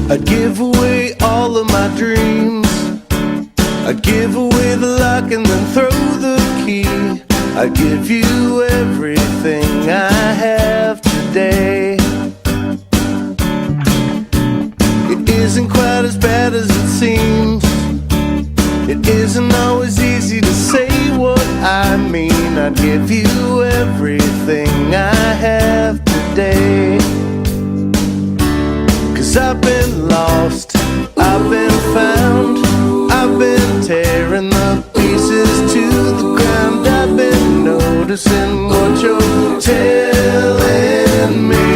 I'd give away all of my dreams. I'd give away the lock and then throw the key. I'd give you everything I have today. It isn't quite as bad as it seems. It isn't always easy to say what I mean. I'd give you everything I have today. 'Cause I've been lost, I've been found, I've been tearing the pieces to the ground. I've been noticing what you're telling me.